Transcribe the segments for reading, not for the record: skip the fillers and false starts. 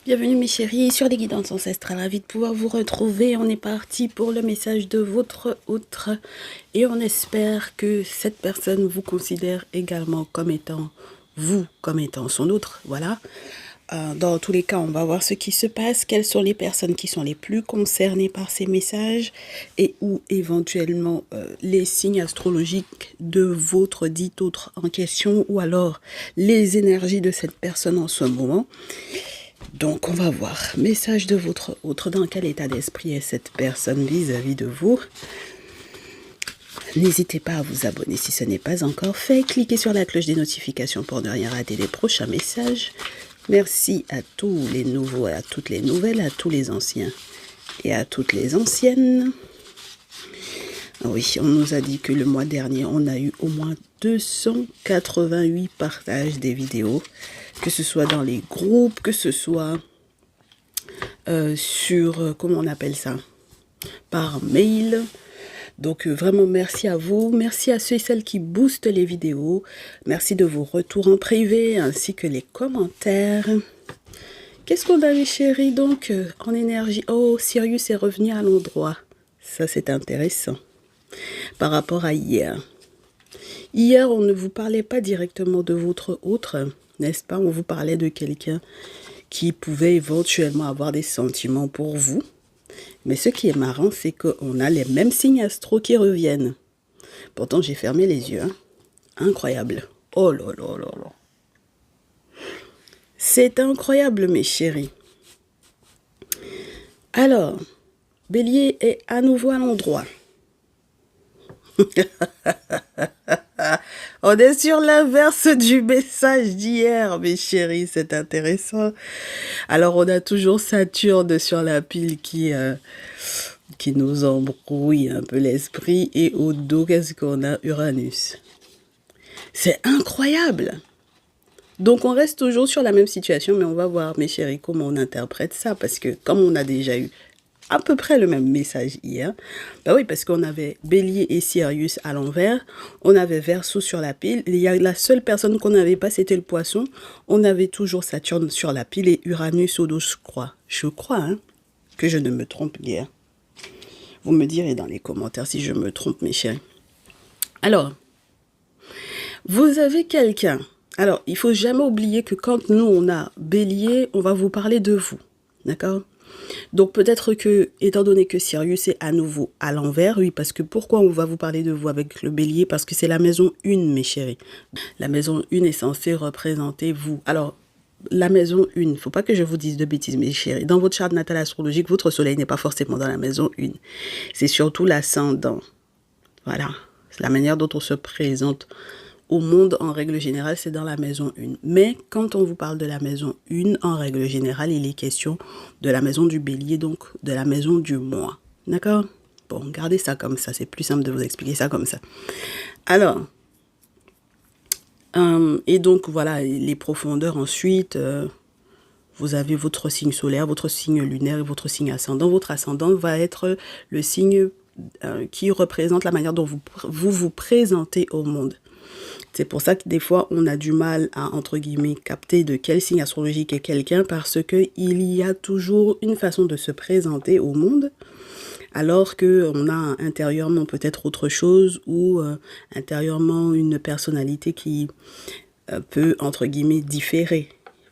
Bienvenue mes chéris sur les guidances ancestrales, ravi de pouvoir vous retrouver. On est parti pour le message de votre autre et on espère que cette personne vous considère également comme étant vous, comme étant son autre, voilà. Dans tous les cas, on va voir ce qui se passe, quelles sont les personnes qui sont les plus concernées par ces messages et ou éventuellement les signes astrologiques de votre dit autre en question ou alors les énergies de cette personne en ce moment. Donc, on va voir. Message de votre autre. Dans quel état d'esprit est cette personne vis-à-vis de vous? N'hésitez pas à vous abonner si ce n'est pas encore fait. Cliquez sur la cloche des notifications pour ne rien rater des prochains messages. Merci à tous les nouveaux, à toutes les nouvelles, à tous les anciens et à toutes les anciennes. Oui, on nous a dit que le mois dernier, on a eu au moins 288 partages des vidéos, que ce soit dans les groupes, que ce soit sur, comment on appelle ça, par mail. Donc vraiment merci à vous, merci à ceux et celles qui boostent les vidéos, merci de vos retours en privé ainsi que les commentaires. Qu'est-ce qu'on a mes chéris donc en énergie? Oh, Sirius est revenu à l'endroit, ça c'est intéressant par rapport à hier. Hier on ne vous parlait pas directement de votre autre, n'est-ce pas? On vous parlait de quelqu'un qui pouvait éventuellement avoir des sentiments pour vous. Mais ce qui est marrant, c'est qu'on a les mêmes signes astro qui reviennent. Pourtant, j'ai fermé les yeux. Hein. Incroyable. Oh là là là là. C'est incroyable, mes chéris. Alors, Bélier est à nouveau à l'endroit. On est sur l'inverse du message d'hier, mes chéris, c'est intéressant. Alors, on a toujours Saturne sur la pile qui nous embrouille un peu l'esprit. Et au dos, qu'est-ce qu'on a? Uranus. C'est incroyable. Donc, on reste toujours sur la même situation, mais on va voir, mes chéris, comment on interprète ça. Parce que comme on a déjà eu à peu près le même message hier. Bah oui, parce qu'on avait Bélier et Sirius à l'envers. On avait Verseau sur la pile. Il y a la seule personne qu'on n'avait pas, c'était le Poisson. On avait toujours Saturne sur la pile et Uranus au dos, je crois. Je crois, hein, que je ne me trompe guère. Vous me direz dans les commentaires si je me trompe, mes chéris. Alors, vous avez quelqu'un. Alors, il faut jamais oublier que quand nous, on a Bélier, on va vous parler de vous. D'accord? Donc peut-être que, étant donné que Sirius est à nouveau à l'envers, oui, parce que pourquoi on va vous parler de vous avec le Bélier? Parce que c'est la maison 1, mes chéris. La maison 1 est censée représenter vous. Alors, la maison 1, il ne faut pas que je vous dise de bêtises, mes chéris. Dans votre charte natale astrologique, votre soleil n'est pas forcément dans la maison 1. C'est surtout l'ascendant. Voilà, c'est la manière dont on se présente au monde, en règle générale, c'est dans la maison 1. Mais quand on vous parle de la maison 1, en règle générale, il est question de la maison du Bélier, donc de la maison du mois. D'accord? Bon, gardez ça comme ça, c'est plus simple de vous expliquer ça comme ça. Alors, et donc voilà, les profondeurs ensuite, vous avez votre signe solaire, votre signe lunaire et votre signe ascendant. Votre ascendant va être le signe qui représente la manière dont vous présentez au monde. C'est pour ça que des fois, on a du mal à, entre guillemets, capter de quel signe astrologique est quelqu'un parce qu'il y a toujours une façon de se présenter au monde alors qu'on a intérieurement peut-être autre chose ou intérieurement une personnalité qui peut, entre guillemets, différer.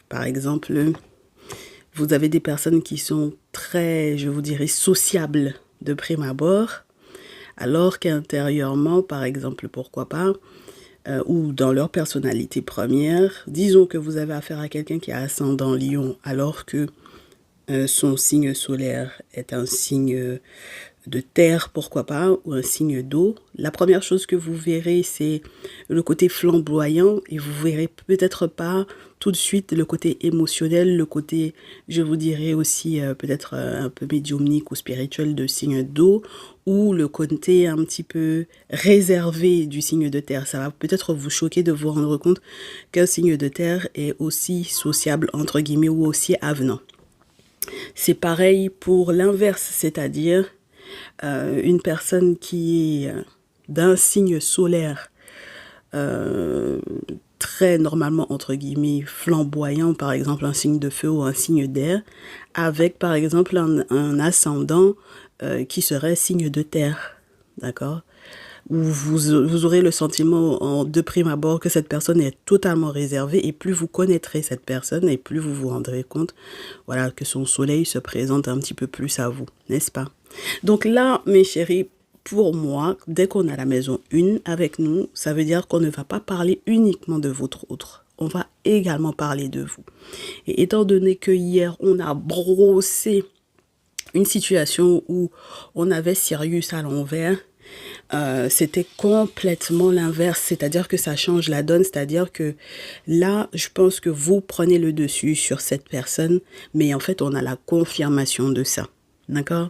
Par exemple, vous avez des personnes qui sont très, je vous dirais, sociables de prime abord alors qu'intérieurement, par exemple, pourquoi pas, ou dans leur personnalité première, disons que vous avez affaire à quelqu'un qui a ascendant Lion alors que son signe solaire est un signe de terre, pourquoi pas, ou un signe d'eau. La première chose que vous verrez, c'est le côté flamboyant et vous verrez peut-être pas tout de suite le côté émotionnel, le côté, je vous dirais aussi peut-être un peu médiumnique ou spirituel de signe d'eau ou le côté un petit peu réservé du signe de terre. Ça va peut-être vous choquer de vous rendre compte qu'un signe de terre est aussi sociable, entre guillemets, ou aussi avenant. C'est pareil pour l'inverse, c'est-à-dire une personne qui est d'un signe solaire très normalement, entre guillemets, flamboyant, par exemple un signe de feu ou un signe d'air, avec par exemple un ascendant qui serait signe de terre, d'accord? Où vous aurez le sentiment de prime abord que cette personne est totalement réservée et plus vous connaîtrez cette personne et plus vous vous rendrez compte, voilà, que son soleil se présente un petit peu plus à vous, n'est-ce pas? Donc là, mes chéris, pour moi, dès qu'on a la maison 1 avec nous, ça veut dire qu'on ne va pas parler uniquement de votre autre. On va également parler de vous. Et étant donné que hier, on a brossé une situation où on avait Sirius à l'envers, c'était complètement l'inverse, c'est-à-dire que ça change la donne, c'est-à-dire que là, je pense que vous prenez le dessus sur cette personne, mais en fait, on a la confirmation de ça, d'accord?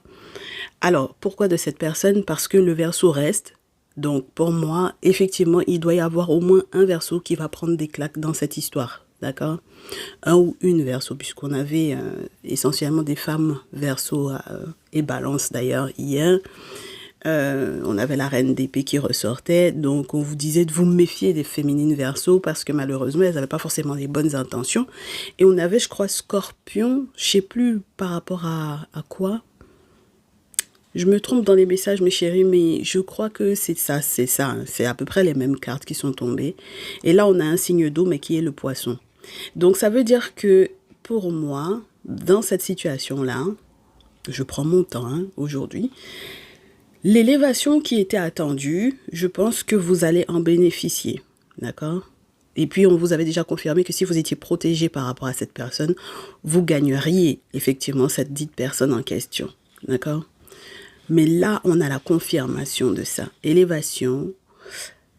Alors, pourquoi de cette personne? Parce que le verseau reste, donc pour moi, effectivement, il doit y avoir au moins un verseau qui va prendre des claques dans cette histoire, d'accord? Un ou une verseau, puisqu'on avait essentiellement des femmes verseau et balance d'ailleurs hier. On avait la reine d'épée qui ressortait, donc on vous disait de vous méfier des féminines verso parce que malheureusement elles n'avaient pas forcément les bonnes intentions. Et on avait, je crois, Scorpion, je sais plus par rapport à quoi. Je me trompe dans les messages, mes chéris, mais je crois que c'est ça, hein. C'est à peu près les mêmes cartes qui sont tombées. Et là, on a un signe d'eau, mais qui est le poisson. Donc ça veut dire que pour moi, dans cette situation-là, je prends mon temps hein, aujourd'hui. L'élévation qui était attendue, je pense que vous allez en bénéficier, d'accord? Et puis, on vous avait déjà confirmé que si vous étiez protégé par rapport à cette personne, vous gagneriez effectivement cette dite personne en question, d'accord? Mais là, on a la confirmation de ça. Élévation,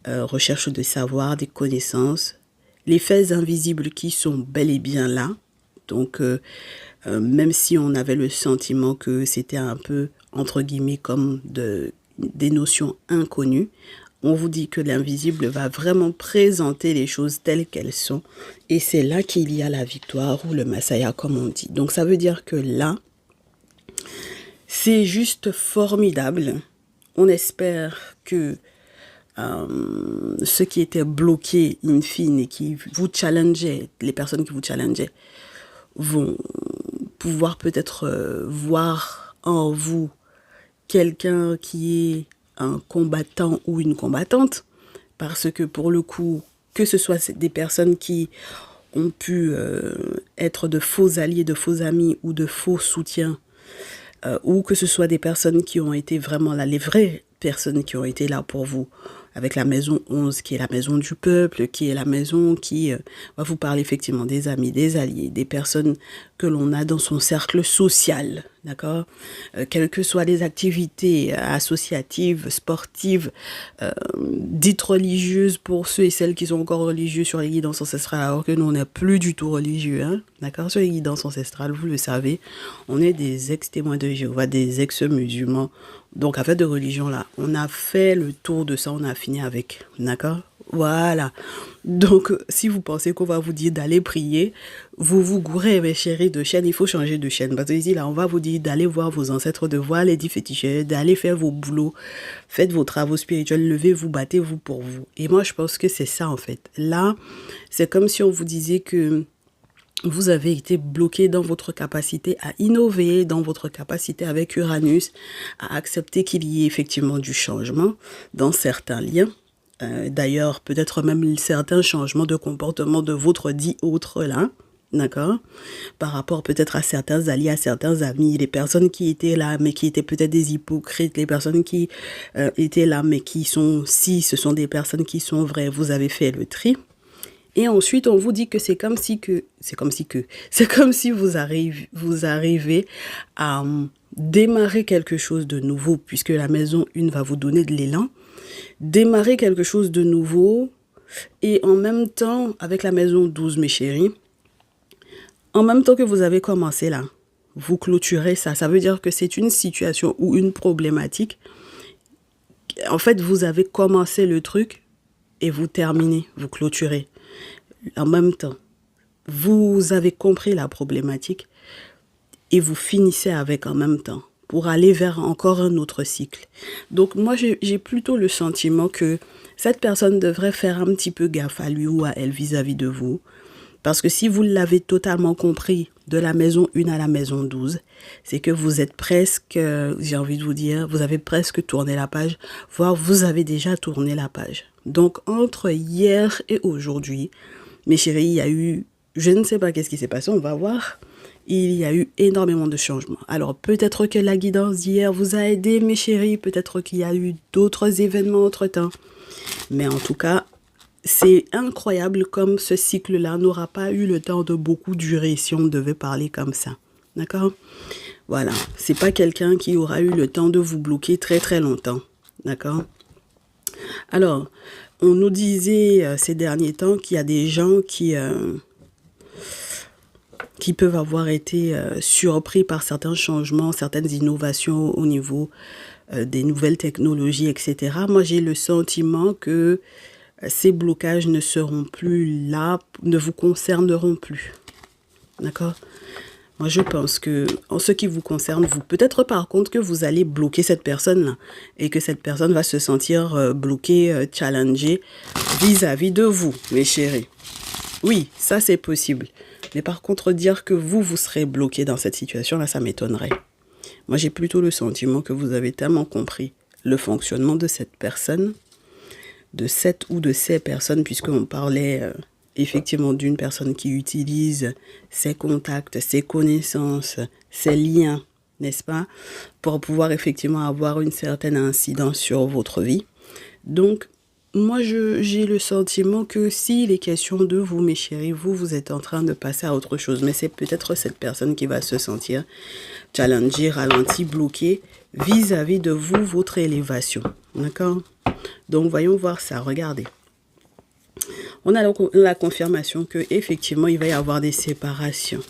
recherche de savoir, des connaissances, les faits invisibles qui sont bel et bien là. Donc, même si on avait le sentiment que c'était un peu, entre guillemets, comme des notions inconnues, on vous dit que l'invisible va vraiment présenter les choses telles qu'elles sont. Et c'est là qu'il y a la victoire ou le Masaya, comme on dit. Donc, ça veut dire que là, c'est juste formidable. On espère que ceux qui étaient bloqués, in fine, et qui vous challengeaient, les personnes qui vous challengeaient, vont pouvoir peut-être voir en vous quelqu'un qui est un combattant ou une combattante, parce que pour le coup, que ce soit des personnes qui ont pu être de faux alliés, de faux amis ou de faux soutiens, ou que ce soit des personnes qui ont été vraiment là, les vraies personnes qui ont été là pour vous, avec la maison 11, qui est la maison du peuple, qui est la maison qui va vous parler effectivement des amis, des alliés, des personnes que l'on a dans son cercle social, d'accord? Quelles que soient les activités associatives, sportives, dites religieuses pour ceux et celles qui sont encore religieux sur les guidances ancestrales, alors que nous, on n'est plus du tout religieux, hein? D'accord? Sur les guidances ancestrales, vous le savez, on est des ex-témoins de Jéhovah, des ex-musulmans. Donc, affaire de religion, là, on a fait le tour de ça, on a fini avec, d'accord? Voilà. Donc, si vous pensez qu'on va vous dire d'aller prier, vous vous gourrez, mes chéris, de chaîne. Il faut changer de chaîne. Parce que ici, là, on va vous dire d'aller voir vos ancêtres, de voir les dix féticheurs, d'aller faire vos boulots, faites vos travaux spirituels, levez-vous, battez-vous pour vous. Et moi, je pense que c'est ça, en fait. Là, c'est comme si on vous disait que vous avez été bloqué dans votre capacité à innover, dans votre capacité avec Uranus, à accepter qu'il y ait effectivement du changement dans certains liens. D'ailleurs, peut-être même certains changements de comportement de votre dit autre là, d'accord? Par rapport peut-être à certains alliés, à certains amis, les personnes qui étaient là, mais qui étaient peut-être des hypocrites, les personnes qui étaient là, mais qui sont, si ce sont des personnes qui sont vraies, vous avez fait le tri. Et ensuite, on vous dit que c'est comme si vous arrivez à démarrer quelque chose de nouveau, puisque la maison 1 va vous donner de l'élan, démarrer quelque chose de nouveau, et en même temps, avec la maison 12, mes chéris, en même temps que vous avez commencé là, vous clôturez ça. Ça veut dire que c'est une situation ou une problématique. En fait, vous avez commencé le truc et vous terminez, vous clôturez. En même temps, vous avez compris la problématique et vous finissez avec en même temps. pour aller vers encore un autre cycle. Donc moi, j'ai plutôt le sentiment que cette personne devrait faire un petit peu gaffe à lui ou à elle vis-à-vis de vous. Parce que si vous l'avez totalement compris, de la maison 1 à la maison 12, c'est que vous êtes presque, j'ai envie de vous dire, vous avez presque tourné la page, voire vous avez déjà tourné la page. Donc, entre hier et aujourd'hui, mes chéris, il y a eu, je ne sais pas qu'est-ce qui s'est passé, on va voir. Il y a eu énormément de changements. Alors, peut-être que la guidance d'hier vous a aidé, mes chéris, peut-être qu'il y a eu d'autres événements entre-temps. Mais en tout cas, c'est incroyable comme ce cycle-là n'aura pas eu le temps de beaucoup durer si on devait parler comme ça. D'accord? Voilà. C'est pas quelqu'un qui aura eu le temps de vous bloquer très très longtemps. D'accord? Alors, on nous disait ces derniers temps qu'il y a des gens qui peuvent avoir été surpris par certains changements, certaines innovations au niveau des nouvelles technologies, etc. Moi, j'ai le sentiment que ces blocages ne seront plus là, ne vous concerneront plus. D'accord? Moi, je pense que, en ce qui vous concerne, vous, peut-être par contre que vous allez bloquer cette personne-là et que cette personne va se sentir bloquée, challengée vis-à-vis de vous, mes chéris. Oui, ça c'est possible. Mais par contre, dire que vous serez bloqué dans cette situation-là, ça m'étonnerait. Moi, j'ai plutôt le sentiment que vous avez tellement compris le fonctionnement de cette personne, de cette ou de ces personnes, puisqu'on parlait effectivement d'une personne qui utilise ses contacts, ses connaissances, ses liens, n'est-ce pas, pour pouvoir effectivement avoir une certaine incidence sur votre vie. Donc, moi, j'ai le sentiment que s'il est question de vous, mes chéris, vous êtes en train de passer à autre chose. Mais c'est peut-être cette personne qui va se sentir challengée, ralentie, bloquée vis-à-vis de vous, votre élévation. D'accord? Donc, voyons voir ça. Regardez. On a la confirmation que effectivement il va y avoir des séparations.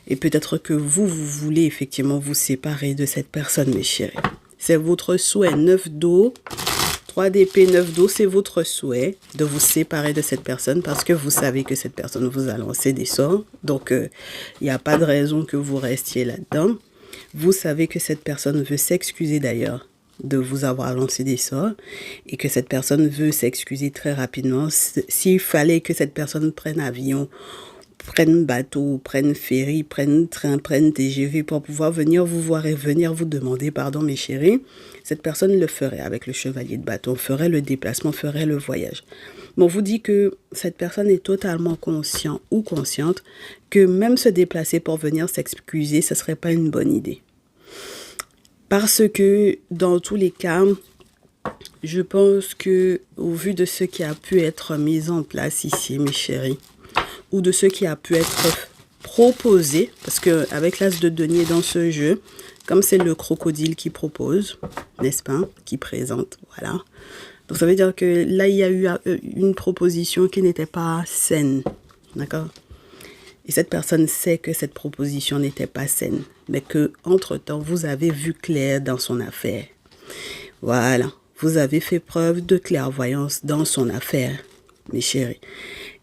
Et peut-être que vous voulez effectivement vous séparer de cette personne, mes chéris. C'est votre souhait. 9 d'eau. 3 d'épée, 9 d'eau, c'est votre souhait de vous séparer de cette personne parce que vous savez que cette personne vous a lancé des sorts. Donc, il n'y a pas de raison que vous restiez là-dedans. Vous savez que cette personne veut s'excuser d'ailleurs de vous avoir lancé des sorts et que cette personne veut s'excuser très rapidement. S'il fallait que cette personne prenne avion, prenne bateau, prenne ferry, prenne train, prenne TGV pour pouvoir venir vous voir et venir vous demander pardon, mes chéris, cette personne le ferait avec le chevalier de bâton, ferait le déplacement, ferait le voyage. Mais on vous dit que cette personne est totalement conscient ou consciente que même se déplacer pour venir s'excuser, ce ne serait pas une bonne idée. Parce que dans tous les cas, je pense que au vu de ce qui a pu être mis en place ici, mes chéris, ou de ce qui a pu être proposé, parce qu'avec l'as de denier dans ce jeu, comme c'est le crocodile qui propose, n'est-ce pas, qui présente, voilà. Donc ça veut dire que là, il y a eu une proposition qui n'était pas saine, d'accord? Et cette personne sait que cette proposition n'était pas saine, mais que entre-temps, vous avez vu clair dans son affaire. Voilà, vous avez fait preuve de clairvoyance dans son affaire, mes chéris.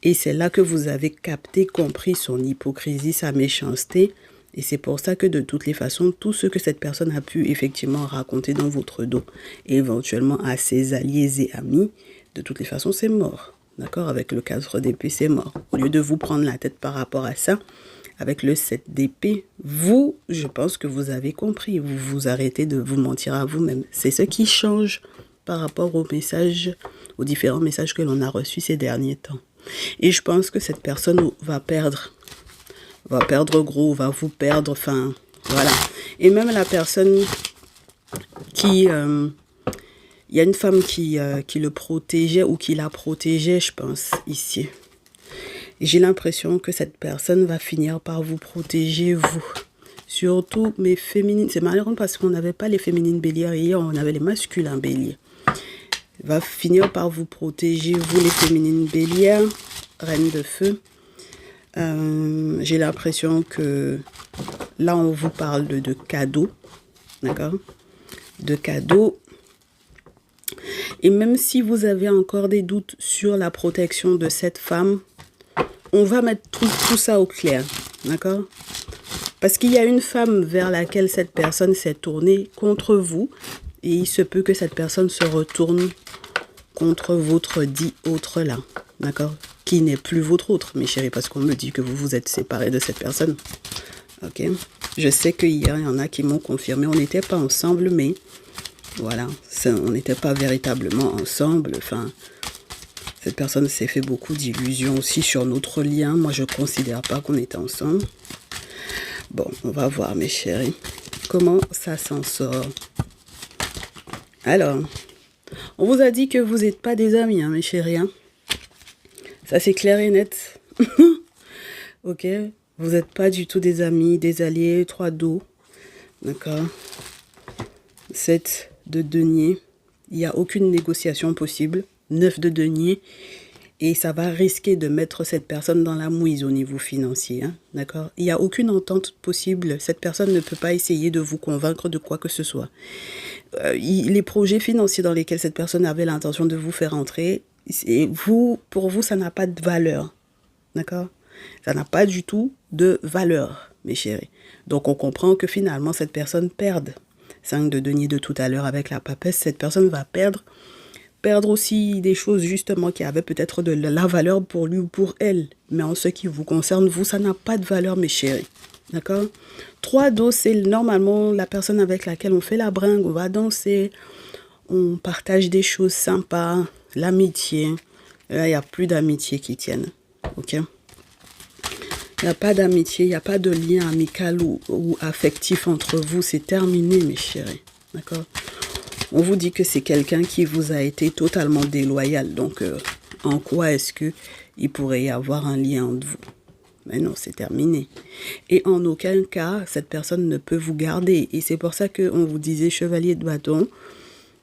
Et c'est là que vous avez capté, compris son hypocrisie, sa méchanceté. Et c'est pour ça que de toutes les façons, tout ce que cette personne a pu effectivement raconter dans votre dos, et éventuellement à ses alliés et amis, de toutes les façons, c'est mort. D'accord? Avec le 4 d'épée, c'est mort. Au lieu de vous prendre la tête par rapport à ça, avec le 7 d'épée, vous, je pense que vous avez compris. Vous vous arrêtez de vous mentir à vous-même. C'est ce qui change par rapport aux messages, aux différents messages que l'on a reçus ces derniers temps. Et je pense que cette personne va perdre gros, va vous perdre, enfin, voilà. Et même la personne qui... il y a une femme qui le protégeait ou qui la protégeait, je pense, ici. Et j'ai l'impression que cette personne va finir par vous protéger, vous. Surtout mes féminines. C'est malheureux parce qu'on n'avait pas les féminines béliers hier, on avait les masculins béliers. Va finir par vous protéger, vous les féminines bélières, reine de feu. J'ai l'impression que là on vous parle de cadeaux, d'accord? De cadeaux. Et même si vous avez encore des doutes sur la protection de cette femme, on va mettre tout ça au clair, d'accord? Parce qu'il y a une femme vers laquelle cette personne s'est tournée contre vous. Et il se peut que cette personne se retourne contre votre dit autre là. D'accord? Qui n'est plus votre autre, mes chéris, parce qu'on me dit que vous vous êtes séparés de cette personne. Ok? Je sais qu'hier, il y en a qui m'ont confirmé. On n'était pas ensemble, mais voilà. On n'était pas véritablement ensemble. Enfin, cette personne s'est fait beaucoup d'illusions aussi sur notre lien. Moi, je ne considère pas qu'on était ensemble. Bon, on va voir, mes chéris. Comment ça s'en sort? Alors, on vous a dit que vous n'êtes pas des amis, hein, mes chéris. Hein. Ça, c'est clair et net. Ok? Vous n'êtes pas du tout des amis, des alliés, 3 dos. D'accord? 7 de denier. Il n'y a aucune négociation possible. 9 de denier. Et ça va risquer de mettre cette personne dans la mouise au niveau financier. Hein, d'accord? Il n'y a aucune entente possible. Cette personne ne peut pas essayer de vous convaincre de quoi que ce soit. Les projets financiers dans lesquels cette personne avait l'intention de vous faire entrer, pour vous, ça n'a pas de valeur. D'accord? Ça n'a pas du tout de valeur, mes chéris. Donc, on comprend que finalement, cette personne perde. 5 de denier de tout à l'heure avec la papesse, cette personne va perdre aussi des choses justement qui avaient peut-être de la valeur pour lui ou pour elle. Mais en ce qui vous concerne, vous, ça n'a pas de valeur, mes chéris. D'accord? 3 dos, c'est normalement la personne avec laquelle on fait la bringue, on va danser, on partage des choses sympas, l'amitié. Là, il n'y a plus d'amitié qui tienne. Ok? Il n'y a pas d'amitié, il n'y a pas de lien amical ou affectif entre vous. C'est terminé, mes chéris. D'accord? On vous dit que c'est quelqu'un qui vous a été totalement déloyal. Donc, en quoi est-ce qu'il pourrait y avoir un lien entre vous? Mais non, c'est terminé. Et en aucun cas, cette personne ne peut vous garder. Et c'est pour ça qu'on vous disait chevalier de bâton.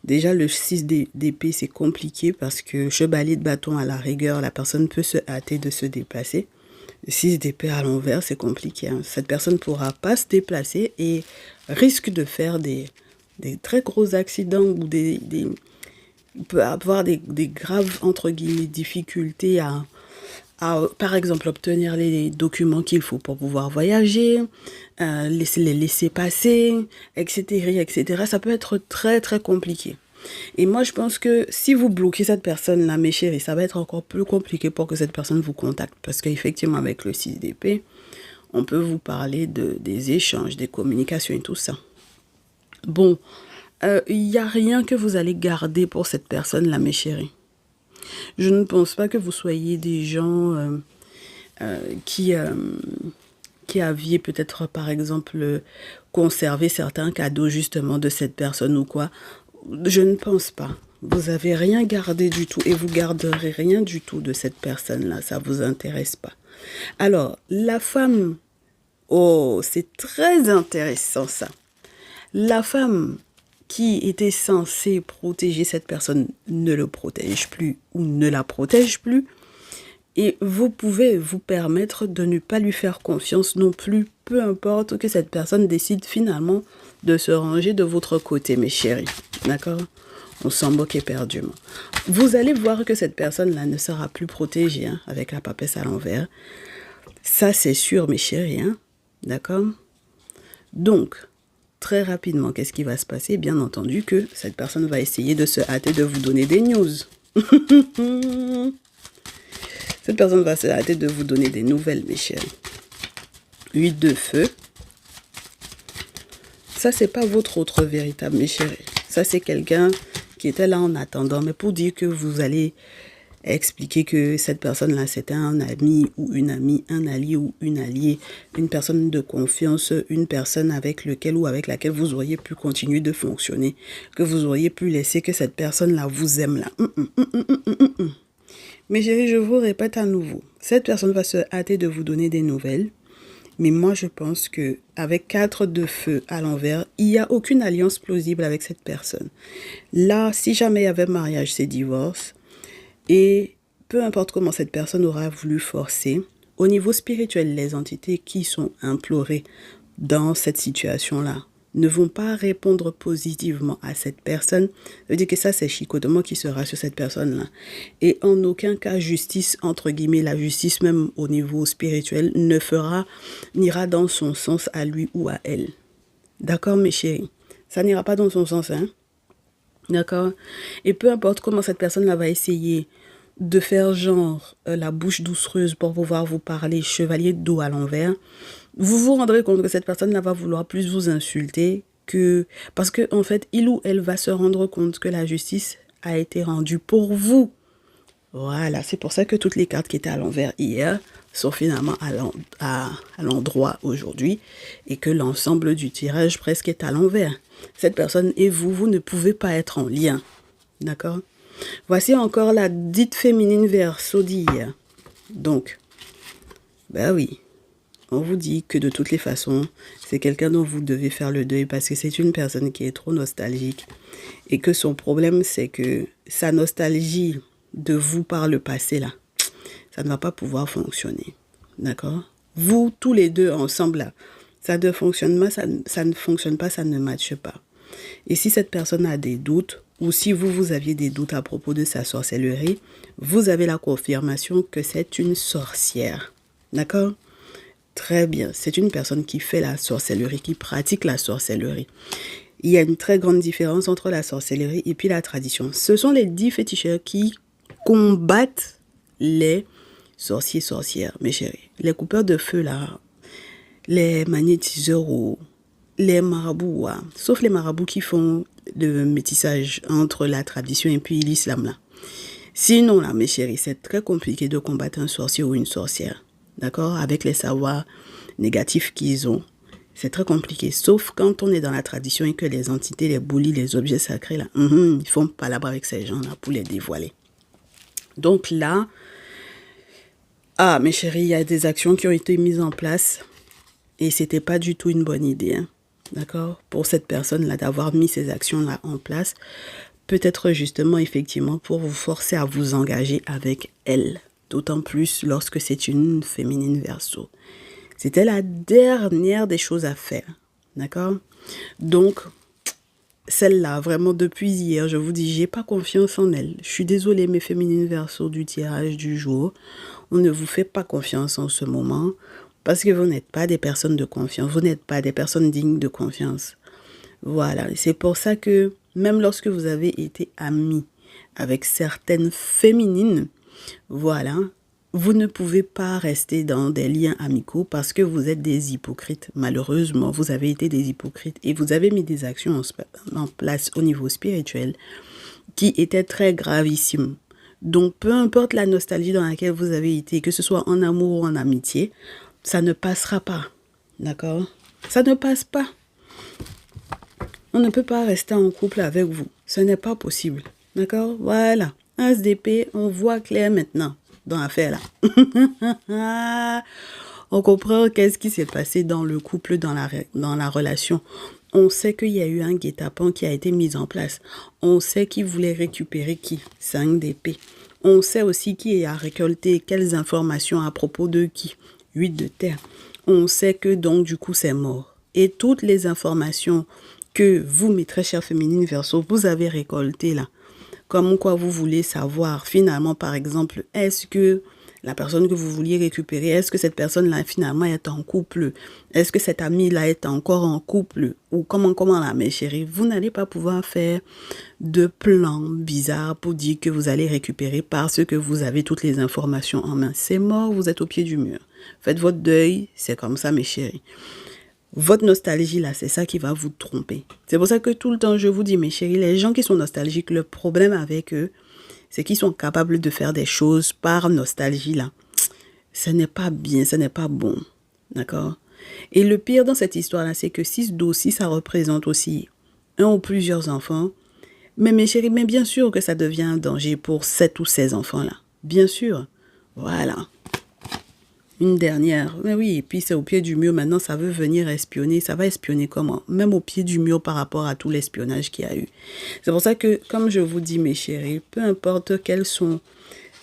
Déjà, le 6 d'épée, c'est compliqué parce que chevalier de bâton, à la rigueur, la personne peut se hâter de se déplacer. Le 6 d'épée à l'envers, c'est compliqué. Hein. Cette personne ne pourra pas se déplacer et risque de faire des très gros accidents ou il peut avoir des graves, entre guillemets, difficultés à, par exemple, obtenir les documents qu'il faut pour pouvoir voyager, les laisser passer, etc., etc. Ça peut être très, très compliqué. Et moi, je pense que si vous bloquez cette personne-là, mes chéris, ça va être encore plus compliqué pour que cette personne vous contacte. Parce qu'effectivement, avec le 6 d'épée, on peut vous parler des échanges, des communications et tout ça. Bon, il n'y a rien que vous allez garder pour cette personne-là, mes chéris. Je ne pense pas que vous soyez des gens qui aviez peut-être, par exemple, conservé certains cadeaux justement de cette personne ou quoi. Je ne pense pas. Vous n'avez rien gardé du tout et vous garderez rien du tout de cette personne-là. Ça ne vous intéresse pas. Alors, la femme, oh, c'est très intéressant ça. La femme qui était censée protéger cette personne ne le protège plus ou ne la protège plus. Et vous pouvez vous permettre de ne pas lui faire confiance non plus, peu importe que cette personne décide finalement de se ranger de votre côté, mes chéris. D'accord? On s'en moque éperdument. Vous allez voir que cette personne-là ne sera plus protégée hein, avec la papesse à l'envers. Ça, c'est sûr, mes chéris. Hein? D'accord? Donc, très rapidement, qu'est-ce qui va se passer? Bien entendu que cette personne va essayer de se hâter de vous donner des news. Cette personne va se hâter de vous donner des nouvelles, mes chéris. 8 de feu. Ça, c'est pas votre autre véritable, mes chéris. Ça, c'est quelqu'un qui était là en attendant. Mais pour dire que vous allez expliquer que cette personne-là, c'était un ami ou une amie, un allié ou une alliée, une personne de confiance, une personne avec lequel ou avec laquelle vous auriez pu continuer de fonctionner, que vous auriez pu laisser que cette personne-là vous aime là. Mais chérie, je vous répète à nouveau, cette personne va se hâter de vous donner des nouvelles. Mais moi, je pense que avec 4 de feu à l'envers, il n'y a aucune alliance plausible avec cette personne. Là, si jamais il y avait mariage, c'est divorce. Et peu importe comment cette personne aura voulu forcer, au niveau spirituel, les entités qui sont implorées dans cette situation-là ne vont pas répondre positivement à cette personne, ça veut dire que ça, c'est chicotement qui sera sur cette personne-là. Et en aucun cas, justice, entre guillemets, la justice même au niveau spirituel, n'ira dans son sens à lui ou à elle. D'accord, mes chéris? Ça n'ira pas dans son sens, hein? D'accord? Et peu importe comment cette personne-là va essayer de faire genre la bouche doucereuse pour pouvoir vous parler chevalier de dos à l'envers, vous vous rendrez compte que cette personne-là va vouloir plus vous insulter que... Parce que en fait, il ou elle va se rendre compte que la justice a été rendue pour vous. Voilà, c'est pour ça que toutes les cartes qui étaient à l'envers hier sont finalement à l'endroit aujourd'hui et que l'ensemble du tirage presque est à l'envers. Cette personne et vous, vous ne pouvez pas être en lien. D'accord? Voici encore la dite féminine Verseau d'hier. Donc, ben oui, on vous dit que de toutes les façons, c'est quelqu'un dont vous devez faire le deuil parce que c'est une personne qui est trop nostalgique et que son problème, c'est que sa nostalgie de vous par le passé, là, ça ne va pas pouvoir fonctionner. D'accord? Vous, tous les deux ensemble, là, ça ne fonctionne pas, ça ne fonctionne pas, ça ne matche pas. Et si cette personne a des doutes, ou si vous aviez des doutes à propos de sa sorcellerie, vous avez la confirmation que c'est une sorcière. D'accord? Très bien. C'est une personne qui fait la sorcellerie, qui pratique la sorcellerie. Il y a une très grande différence entre la sorcellerie et puis la tradition. Ce sont les 10 féticheurs qui combattent les sorciers-sorcières, mes chéris. Les coupeurs de feu, là, les magnétiseurs, les marabouts, ouais. Sauf les marabouts qui font le métissage entre la tradition et puis l'islam, là. Sinon, là, mes chéris, c'est très compliqué de combattre un sorcier ou une sorcière. D'accord? Avec les savoirs négatifs qu'ils ont. C'est très compliqué. Sauf quand on est dans la tradition et que les entités, les boulis, les objets sacrés, là, ils font palabre avec ces gens-là pour les dévoiler. Donc là, mes chéris, il y a des actions qui ont été mises en place et c'était pas du tout une bonne idée, hein. D'accord? Pour cette personne-là, d'avoir mis ces actions-là en place, peut-être justement, effectivement, pour vous forcer à vous engager avec elle. D'autant plus lorsque c'est une féminine Verseau. C'était la dernière des choses à faire. D'accord? Donc, celle-là, vraiment, depuis hier, je vous dis, j'ai pas confiance en elle. Je suis désolée, mes féminines Verseau du tirage du jour. On ne vous fait pas confiance en ce moment parce que vous n'êtes pas des personnes de confiance. Vous n'êtes pas des personnes dignes de confiance. Voilà. C'est pour ça que même lorsque vous avez été amis avec certaines féminines, voilà, vous ne pouvez pas rester dans des liens amicaux parce que vous êtes des hypocrites. Malheureusement, vous avez été des hypocrites et vous avez mis des actions en place au niveau spirituel qui étaient très gravissimes. Donc, peu importe la nostalgie dans laquelle vous avez été, que ce soit en amour ou en amitié, ça ne passera pas. D'accord? Ça ne passe pas. On ne peut pas rester en couple avec vous. Ce n'est pas possible. D'accord? Voilà. Un SDP, on voit clair maintenant dans l'affaire là. On comprend qu'est-ce qui s'est passé dans le couple, dans la relation. On sait qu'il y a eu un guet-apens qui a été mis en place. On sait qui voulait récupérer qui, 5 d'épée. On sait aussi qui a récolté quelles informations à propos de qui, 8 de terre. On sait que donc du coup c'est mort. Et toutes les informations que vous, mes très chères féminines Verseau, vous avez récoltées là, comme quoi vous voulez savoir finalement, par exemple, est-ce que la personne que vous vouliez récupérer, est-ce que cette personne-là finalement est en couple? Est-ce que cet ami-là est encore en couple? Ou comment là, mes chéris? Vous n'allez pas pouvoir faire de plan bizarre pour dire que vous allez récupérer parce que vous avez toutes les informations en main. C'est mort, vous êtes au pied du mur. Faites votre deuil, c'est comme ça, mes chéris. Votre nostalgie, là, c'est ça qui va vous tromper. C'est pour ça que tout le temps, je vous dis, mes chéris, les gens qui sont nostalgiques, le problème avec eux, c'est qu'ils sont capables de faire des choses par nostalgie, là. Ce n'est pas bien, ce n'est pas bon. D'accord? Et le pire dans cette histoire-là, c'est que 6 dossiers, ça représente aussi un ou plusieurs enfants. Mais mes chéris, mais bien sûr que ça devient un danger pour 7 ou 16 enfants-là. Bien sûr. Voilà. Une dernière. Mais oui, et puis c'est au pied du mur. Maintenant, ça veut venir espionner. Ça va espionner comment? Même au pied du mur par rapport à tout l'espionnage qu'il y a eu. C'est pour ça que, comme je vous dis, mes chéris, peu importe quels sont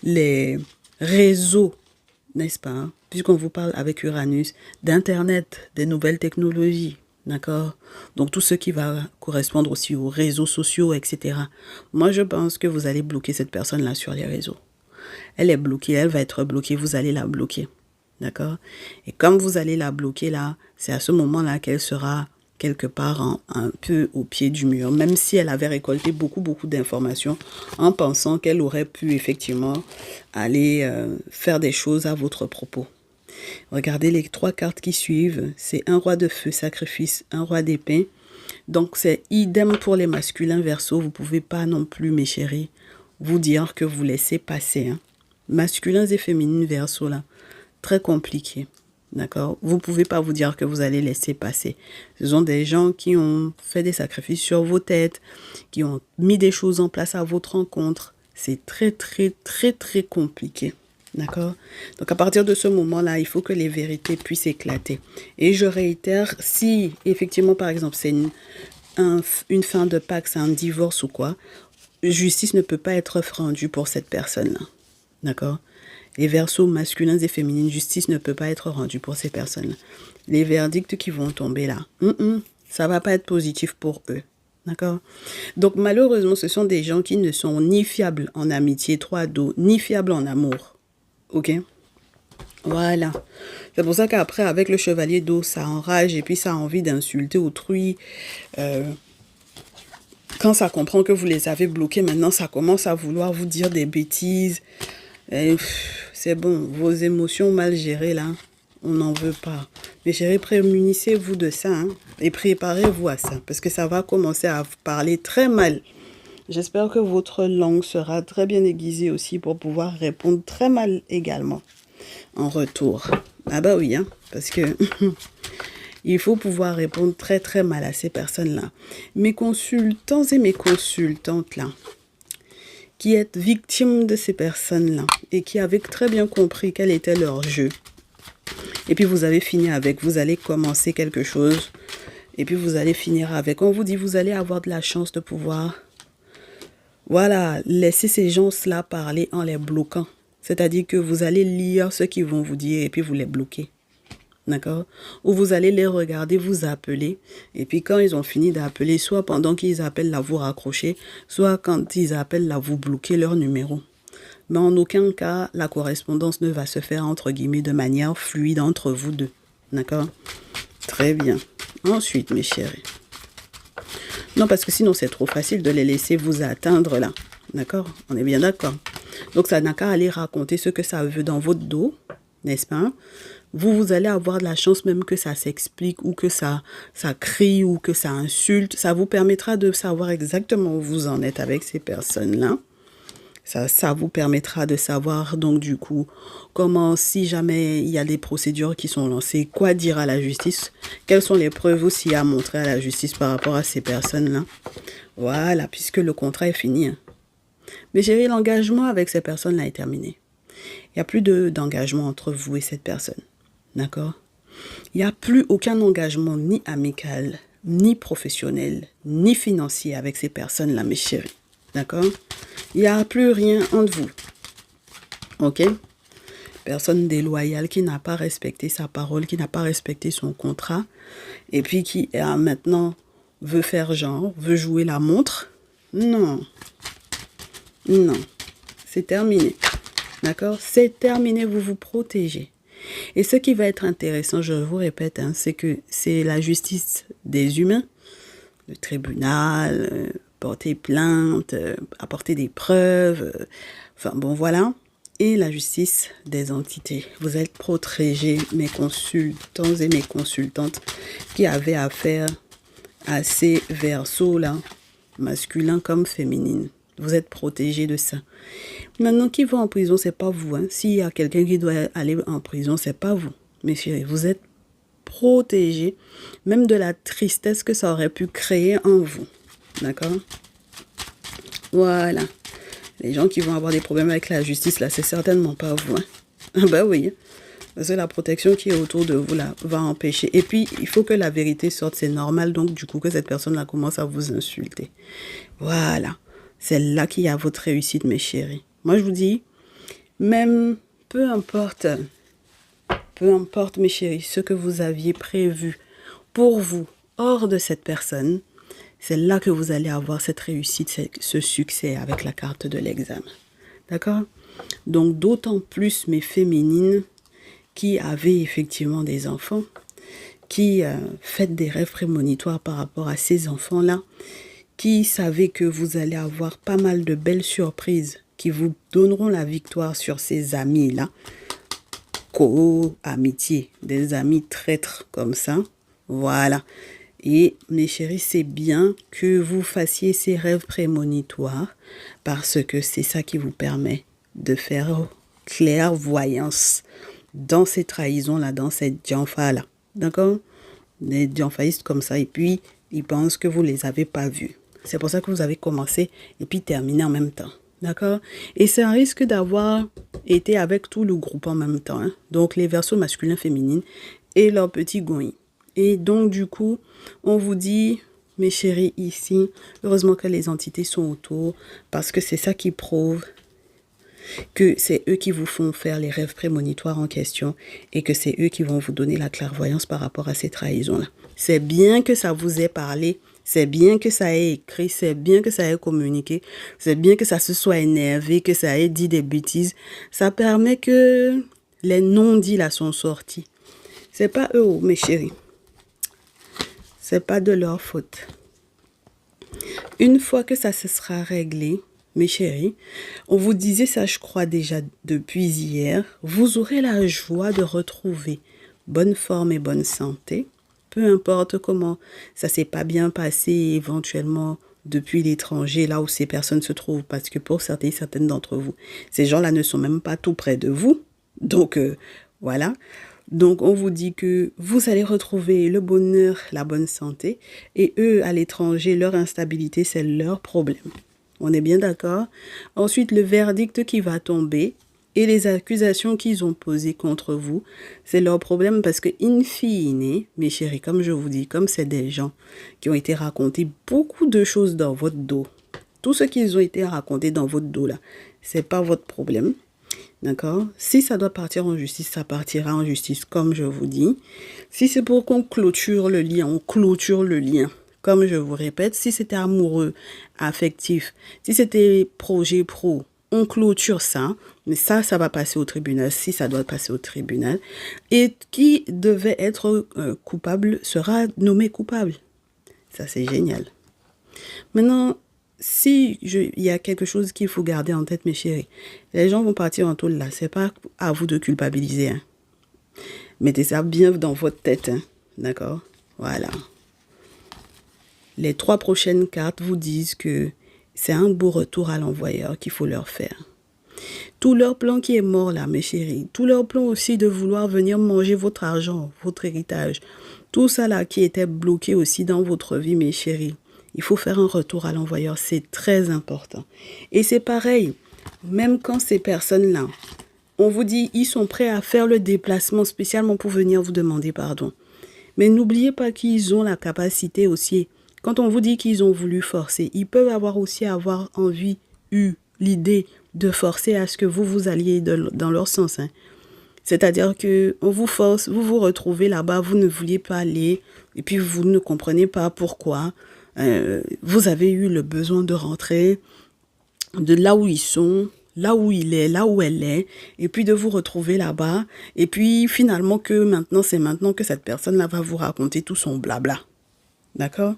les réseaux, n'est-ce pas, hein, puisqu'on vous parle avec Uranus, d'Internet, des nouvelles technologies, D'accord? Donc, tout ce qui va correspondre aussi aux réseaux sociaux, etc. Moi, je pense que vous allez bloquer cette personne-là sur les réseaux. Elle est bloquée, elle va être bloquée, vous allez la bloquer. D'accord? Et comme vous allez la bloquer là, c'est à ce moment-là qu'elle sera quelque part un peu au pied du mur, même si elle avait récolté beaucoup d'informations en pensant qu'elle aurait pu effectivement aller faire des choses à votre propos. Regardez les 3 cartes qui suivent, c'est un roi de feu, sacrifice, un roi d'épée. Donc c'est idem pour les masculins Verseau, vous ne pouvez pas non plus, mes chéris, vous dire que vous laissez passer. Hein. Masculins et féminines Verseau là, très compliqué. D'accord? Vous ne pouvez pas vous dire que vous allez laisser passer. Ce sont des gens qui ont fait des sacrifices sur vos têtes, qui ont mis des choses en place à votre rencontre. C'est très compliqué. D'accord? Donc à partir de ce moment-là, il faut que les vérités puissent éclater. Et je réitère, si effectivement, par exemple, c'est une fin de Pax, un divorce ou quoi, justice ne peut pas être rendue pour cette personne-là. D'accord? Les verseaux masculins et féminines, justice ne peut pas être rendue pour ces personnes. Les verdicts qui vont tomber là, ça va pas être positif pour eux. D'accord? Donc malheureusement, ce sont des gens qui ne sont ni fiables en amitié, 3 dos, ni fiables en amour. Ok? Voilà. C'est pour ça qu'après, avec le chevalier d'eau, ça enrage et puis ça a envie d'insulter autrui. Quand ça comprend que vous les avez bloqués, maintenant, ça commence à vouloir vous dire des bêtises. C'est bon, vos émotions mal gérées, là, on n'en veut pas. Mais chéris, prémunissez-vous de ça, hein, et préparez-vous à ça, parce que ça va commencer à vous parler très mal. J'espère que votre langue sera très bien aiguisée aussi pour pouvoir répondre très mal également en retour. Ah bah oui, hein, parce que il faut pouvoir répondre très mal à ces personnes-là. Mes consultants et mes consultantes, là, qui êtes victimes de ces personnes-là et qui avaient très bien compris quel était leur jeu. Et puis vous avez fini avec, vous allez commencer quelque chose et puis vous allez finir avec. On vous dit, vous allez avoir de la chance de pouvoir, voilà, laisser ces gens-là parler en les bloquant. C'est-à-dire que vous allez lire ce qu'ils vont vous dire et puis vous les bloquez. D'accord? Ou vous allez les regarder, vous appeler. Et puis quand ils ont fini d'appeler, soit pendant qu'ils appellent là, vous raccrochez, soit quand ils appellent là, vous bloquez leur numéro. Mais en aucun cas, la correspondance ne va se faire entre guillemets de manière fluide entre vous deux. D'accord? Très bien. Ensuite, mes chéris. Non, parce que sinon, c'est trop facile de les laisser vous atteindre là. D'accord? On est bien d'accord. Donc, ça n'a qu'à aller raconter ce que ça veut dans votre dos, n'est-ce pas? Vous allez avoir de la chance même que ça s'explique ou que ça crie ou que ça insulte. Ça vous permettra de savoir exactement où vous en êtes avec ces personnes-là. Ça vous permettra de savoir donc du coup comment, si jamais il y a des procédures qui sont lancées, quoi dire à la justice, quelles sont les preuves aussi à montrer à la justice par rapport à ces personnes-là. Voilà, puisque le contrat est fini. Hein. Mais chérie, l'engagement avec ces personnes-là est terminé. Il n'y a plus d'engagement entre vous et cette personne. D'accord? Il n'y a plus aucun engagement ni amical, ni professionnel, ni financier avec ces personnes-là, mes chéris. D'accord? Il n'y a plus rien entre vous. Ok? Personne déloyale qui n'a pas respecté sa parole, qui n'a pas respecté son contrat, et puis qui maintenant veut faire genre, veut jouer la montre. Non. Non. C'est terminé. D'accord? C'est terminé, vous vous protégez. Et ce qui va être intéressant, je vous répète, hein, c'est que c'est la justice des humains, le tribunal, porter plainte, apporter des preuves, enfin bon voilà, et la justice des entités. Vous êtes protégés, mes consultants et mes consultantes qui avaient affaire à ces verseaux-là, masculins comme féminines. Vous êtes protégés de ça. Maintenant, qui va en prison, c'est pas vous. Hein. S'il y a quelqu'un qui doit aller en prison, c'est pas vous. Mes chéris, vous êtes protégés, même de la tristesse que ça aurait pu créer en vous. D'accord? Voilà. Les gens qui vont avoir des problèmes avec la justice, là, c'est certainement pas vous. Hein. Ah bah oui. Parce que la protection qui est autour de vous, là, va empêcher. Et puis, il faut que la vérité sorte. C'est normal, donc, du coup, que cette personne-là commence à vous insulter. Voilà. C'est là qu'il y a votre réussite, mes chéris. Moi, je vous dis, même peu importe, mes chéris, ce que vous aviez prévu pour vous hors de cette personne, c'est là que vous allez avoir cette réussite, ce succès avec la carte de l'examen. D'accord? Donc, d'autant plus mes féminines qui avaient effectivement des enfants, qui faites des rêves prémonitoires par rapport à ces enfants-là, qui savaient que vous allez avoir pas mal de belles surprises qui vous donneront la victoire sur ces amis-là. Co-amitié, des amis traîtres comme ça. Voilà. Et mes chéris, c'est bien que vous fassiez ces rêves prémonitoires parce que c'est ça qui vous permet de faire clairvoyance dans ces trahisons-là, dans cette janfa-là. D'accord? Des janfaïstes comme ça. Et puis, ils pensent que vous ne les avez pas vus. C'est pour ça que vous avez commencé et puis terminé en même temps. D'accord? Et c'est un risque d'avoir été avec tout le groupe en même temps. Hein? Donc, les verseaux masculins, féminines et leurs petits goïs. Et donc, du coup, on vous dit, mes chéris, ici, heureusement que les entités sont autour parce que c'est ça qui prouve que c'est eux qui vous font faire les rêves prémonitoires en question et que c'est eux qui vont vous donner la clairvoyance par rapport à ces trahisons-là. C'est bien que ça vous ait parlé, c'est bien que ça ait écrit, c'est bien que ça ait communiqué, c'est bien que ça se soit énervé, que ça ait dit des bêtises. Ça permet que les non-dits là sont sortis. C'est pas eux, mes chéris. C'est pas de leur faute. Une fois que ça se sera réglé, mes chéris, on vous disait ça, je crois déjà depuis hier, vous aurez la joie de retrouver bonne forme et bonne santé, peu importe comment ça s'est pas bien passé éventuellement depuis l'étranger, là où ces personnes se trouvent, parce que pour certaines d'entre vous, ces gens-là ne sont même pas tout près de vous, donc voilà. Donc, on vous dit que vous allez retrouver le bonheur, la bonne santé, et eux, à l'étranger, leur instabilité, c'est leur problème. On est bien d'accord? Ensuite, le verdict qui va tomber et les accusations qu'ils ont posées contre vous, c'est leur problème parce que, in fine, mes chéris, comme je vous dis, comme c'est des gens qui ont été racontés beaucoup de choses dans votre dos, tout ce qu'ils ont été racontés dans votre dos, là, c'est pas votre problème. D'accord? Si ça doit partir en justice, ça partira en justice, comme je vous dis. Si c'est pour qu'on clôture le lien, on clôture le lien. Comme je vous répète, si c'était amoureux, affectif, si c'était projet pro, on clôture ça. Mais ça va passer au tribunal, si ça doit passer au tribunal. Et qui devait être coupable sera nommé coupable. Ça, c'est génial. Maintenant, si il y a quelque chose qu'il faut garder en tête, mes chéris, les gens vont partir en tôle là. C'est pas à vous de culpabiliser. Hein. Mettez ça bien dans votre tête. Hein. D'accord? Voilà. Les 3 prochaines cartes vous disent que c'est un beau retour à l'envoyeur qu'il faut leur faire. Tout leur plan qui est mort là, mes chéris. Tout leur plan aussi de vouloir venir manger votre argent, votre héritage. Tout ça là qui était bloqué aussi dans votre vie, mes chéris. Il faut faire un retour à l'envoyeur, c'est très important. Et c'est pareil, même quand ces personnes-là, on vous dit, ils sont prêts à faire le déplacement spécialement pour venir vous demander pardon. Mais n'oubliez pas qu'ils ont la capacité aussi, quand on vous dit qu'ils ont voulu forcer, ils peuvent avoir envie, l'idée de forcer à ce que vous alliez dans leur sens. Hein. C'est-à-dire qu'on vous force, vous vous retrouvez là-bas, vous ne vouliez pas aller, et puis vous ne comprenez pas pourquoi. Vous avez eu le besoin de rentrer de là où ils sont, là où il est, là où elle est, et puis de vous retrouver là-bas, et puis finalement c'est maintenant que cette personne-là va vous raconter tout son blabla. D'accord?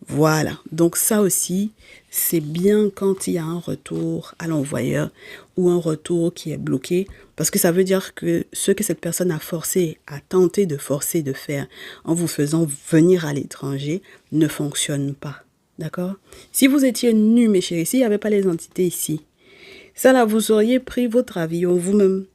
Voilà, donc ça aussi, c'est bien quand il y a un retour à l'envoyeur ou un retour qui est bloqué, parce que ça veut dire que ce que cette personne a tenté de forcer de faire en vous faisant venir à l'étranger ne fonctionne pas. D'accord? Si vous étiez nus, mes chéris, s'il n'y avait pas les entités ici, ça là, vous auriez pris votre avion vous-même,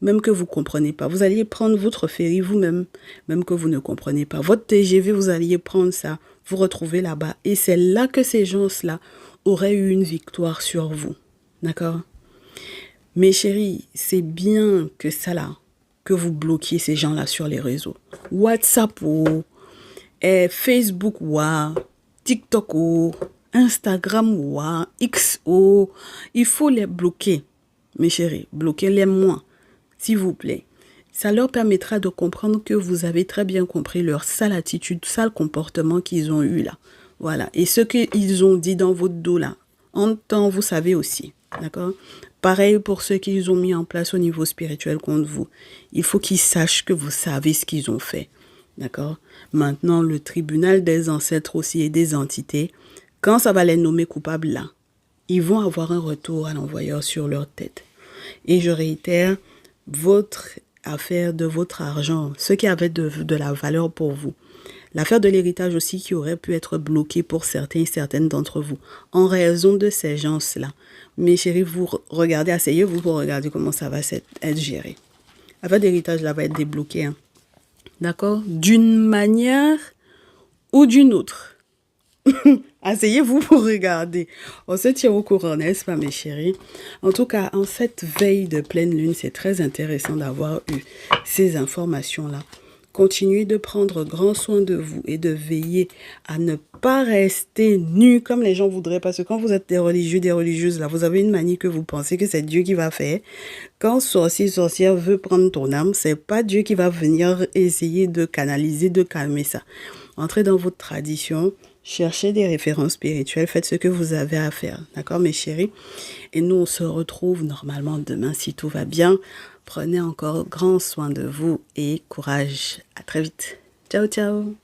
même que vous ne comprenez pas. Vous alliez prendre votre ferry vous-même, même que vous ne comprenez pas. Votre TGV, vous alliez prendre ça, vous retrouver là-bas. Et c'est là que ces gens-là auraient eu une victoire sur vous. D'accord? Mes chéris, c'est bien que ça là, que vous bloquiez ces gens-là sur les réseaux. WhatsApp ou Facebook ou TikTok ou Instagram ou X ou il faut les bloquer. Mes chéris, bloquez-les moins. S'il vous plaît. Ça leur permettra de comprendre que vous avez très bien compris leur sale attitude, sale comportement qu'ils ont eu là. Voilà. Et ce qu'ils ont dit dans votre dos là, en temps, vous savez aussi. D'accord? Pareil pour ceux qu'ils ont mis en place au niveau spirituel contre vous. Il faut qu'ils sachent que vous savez ce qu'ils ont fait. D'accord? Maintenant, le tribunal des ancêtres aussi et des entités, quand ça va les nommer coupables là, ils vont avoir un retour à l'envoyeur sur leur tête. Et je réitère, votre affaire de votre argent, ce qui avait de la valeur pour vous. L'affaire de l'héritage aussi qui aurait pu être bloquée pour certains et certaines d'entre vous, en raison de ces gens-là. Mes chéris, vous regardez, asseyez-vous pour regarder comment ça va être géré. L'affaire d'héritage là va être débloquée. Hein. D'accord? D'une manière ou d'une autre. Asseyez-vous pour regarder. On se tient au courant, n'est-ce pas, mes chéris? En tout cas, en cette veille de pleine lune, c'est très intéressant d'avoir eu ces informations-là. Continuez de prendre grand soin de vous et de veiller à ne pas rester nus comme les gens voudraient. Parce que quand vous êtes des religieux, des religieuses, là, vous avez une manie que vous pensez que c'est Dieu qui va faire. Quand sorcier, sorcière veut prendre ton âme, c'est pas Dieu qui va venir essayer de canaliser, de calmer ça. Entrez dans votre tradition. Cherchez des références spirituelles, faites ce que vous avez à faire. D'accord, mes chéris? Et nous, on se retrouve normalement demain si tout va bien. Prenez encore grand soin de vous et courage. À très vite. Ciao, ciao.